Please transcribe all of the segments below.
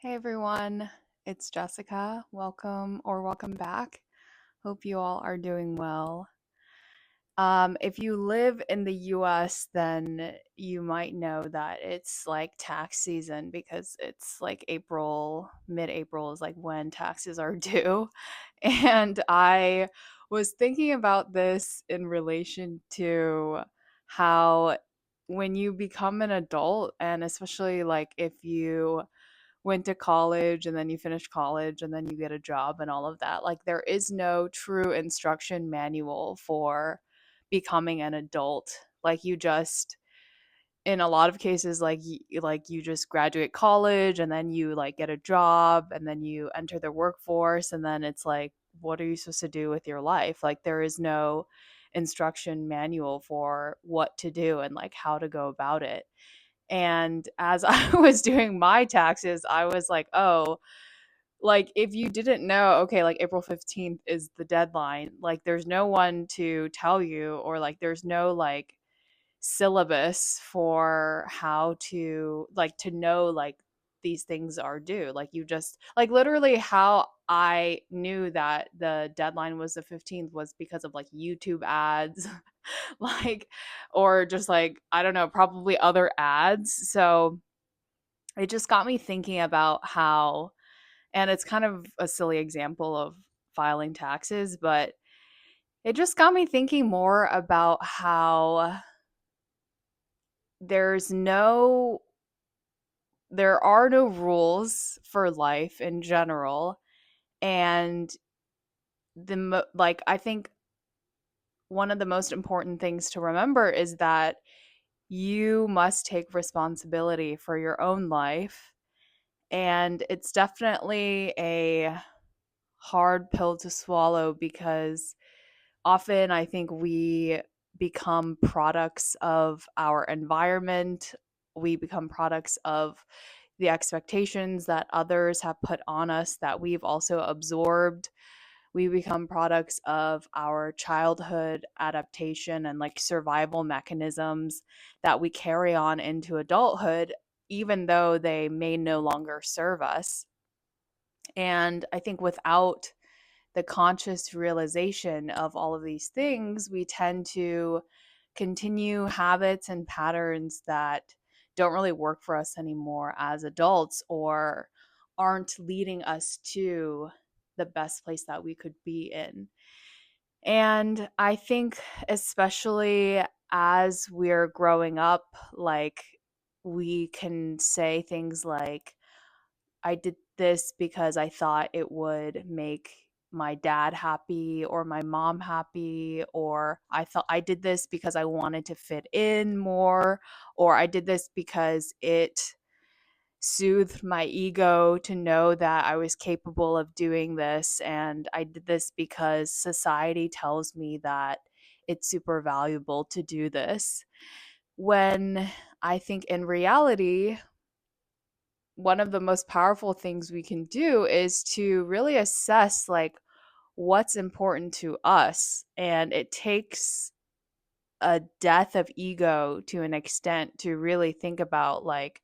Hey everyone, it's Jessica. Welcome back. Hope you all are doing well. If you live in the US, then you might know that it's like tax season because it's like mid-April is like when taxes are due. And I was thinking about this in relation to how when you become an adult, and especially like if you went to college and then you finish college and then you get a job and all of that. Like there is no true instruction manual for becoming an adult. Like you just in a lot of cases like you just graduate college and then you like get a job and then you enter the workforce and then it's like what are you supposed to do with your life? Like there is no instruction manual for what to do and like how to go about it. And as I was doing my taxes, I was like, oh, like if you didn't know, okay, like April 15th is the deadline, like there's no one to tell you, or like there's no like syllabus for how to like to know like these things are due. Like you just like literally how I knew that the deadline was the 15th was because of like YouTube ads, like, or just like, I don't know, probably other ads. So it just got me thinking about how, and it's kind of a silly example of filing taxes, but it just got me thinking more about how there's no there are no rules for life in general. And like I think one of the most important things to remember is that you must take responsibility for your own life. And it's definitely a hard pill to swallow because often I think we become products of our environment. We become products of the expectations that others have put on us that we've also absorbed. We become products of our childhood adaptation and like survival mechanisms that we carry on into adulthood, even though they may no longer serve us. And I think without the conscious realization of all of these things, we tend to continue habits and patterns that don't really work for us anymore as adults or aren't leading us to the best place that we could be in. And I think, especially as we're growing up, like we can say things like, I did this because I thought it would make my dad happy or my mom happy, or I thought I did this because I wanted to fit in more, or I did this because it soothed my ego to know that I was capable of doing this, and I did this because society tells me that it's super valuable to do this. When I think in reality, one of the most powerful things we can do is to really assess like what's important to us, and it takes a death of ego to an extent to really think about like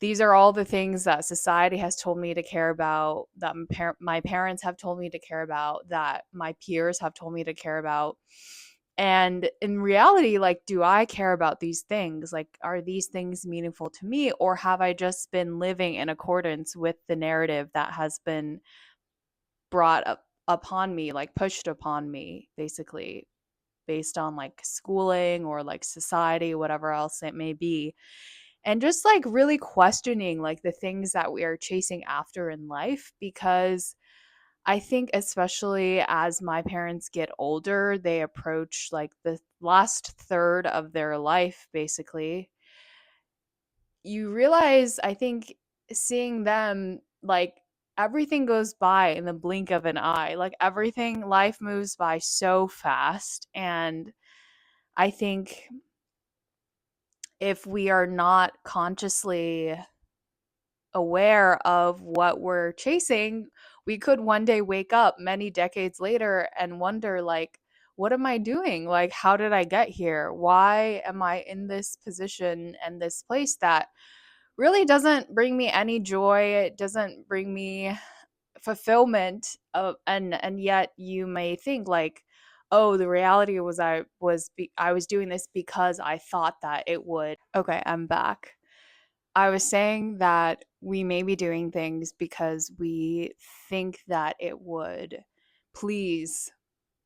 these are all the things that society has told me to care about, that my parents have told me to care about, that my peers have told me to care about. And in reality, like, do I care about these things? Like, are these things meaningful to me? Or have I just been living in accordance with the narrative that has been brought up upon me, like pushed upon me, basically, based on like schooling or like society, whatever else it may be. And just like really questioning like the things that we are chasing after in life, because I think especially as my parents get older, they approach like the last third of their life basically. You realize, I think, seeing them like everything goes by in the blink of an eye. Like everything, life moves by so fast. And I think if we are not consciously aware of what we're chasing, we could one day wake up many decades later and wonder, like, what am I doing? Like, how did I get here? Why am I in this position and this place that really doesn't bring me any joy. It doesn't bring me fulfillment of, and yet you may think like, oh, the reality was I was doing this because I thought that it would. Okay, I'm back. I was saying that we may be doing things because we think that it would please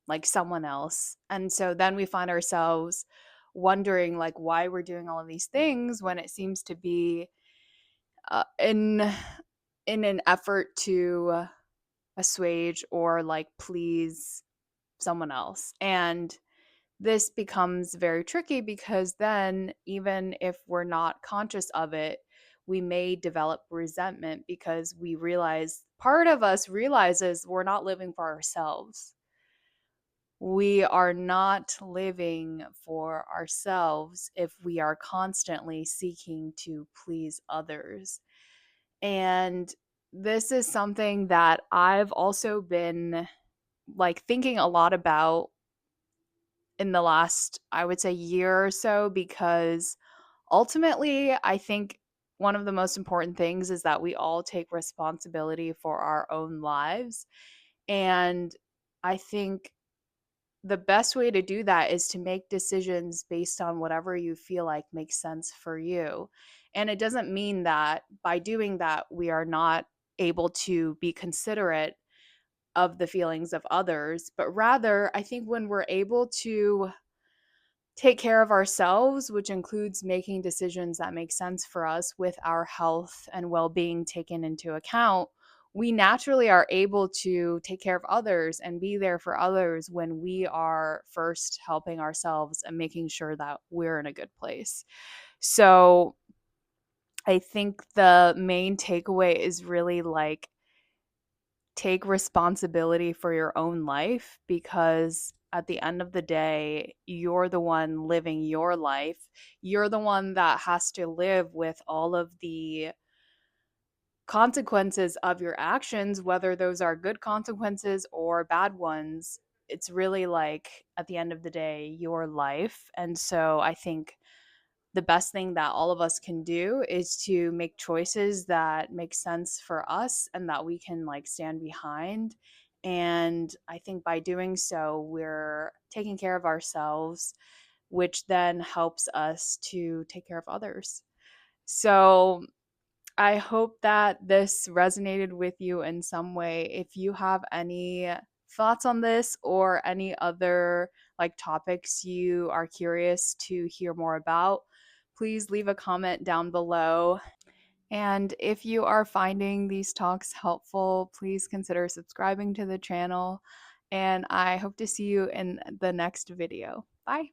like someone else. And so then we find ourselves wondering like why we're doing all of these things when it seems to be in an effort to assuage or like please someone else. And this becomes very tricky because then, even if we're not conscious of it, we may develop resentment because we realize part of us realizes we're not living for ourselves. We are not living for ourselves if we are constantly seeking to please others. And this is something that I've also been like thinking a lot about in the last, I would say, year or so, because ultimately, I think one of the most important things is that we all take responsibility for our own lives. And I think the best way to do that is to make decisions based on whatever you feel like makes sense for you. And it doesn't mean that by doing that, we are not able to be considerate of the feelings of others, but rather, I think when we're able to take care of ourselves, which includes making decisions that make sense for us with our health and well being taken into account, we naturally are able to take care of others and be there for others when we are first helping ourselves and making sure that we're in a good place. So I think the main takeaway is really like take responsibility for your own life, because at the end of the day, you're the one living your life. You're the one that has to live with all of the consequences of your actions, whether those are good consequences or bad ones. It's really like at the end of the day, your life. And so I think the best thing that all of us can do is to make choices that make sense for us and that we can like stand behind. And I think by doing so, we're taking care of ourselves, which then helps us to take care of others. So I hope that this resonated with you in some way. If you have any thoughts on this or any other like topics you are curious to hear more about, please leave a comment down below. And if you are finding these talks helpful, please consider subscribing to the channel. And I hope to see you in the next video. Bye.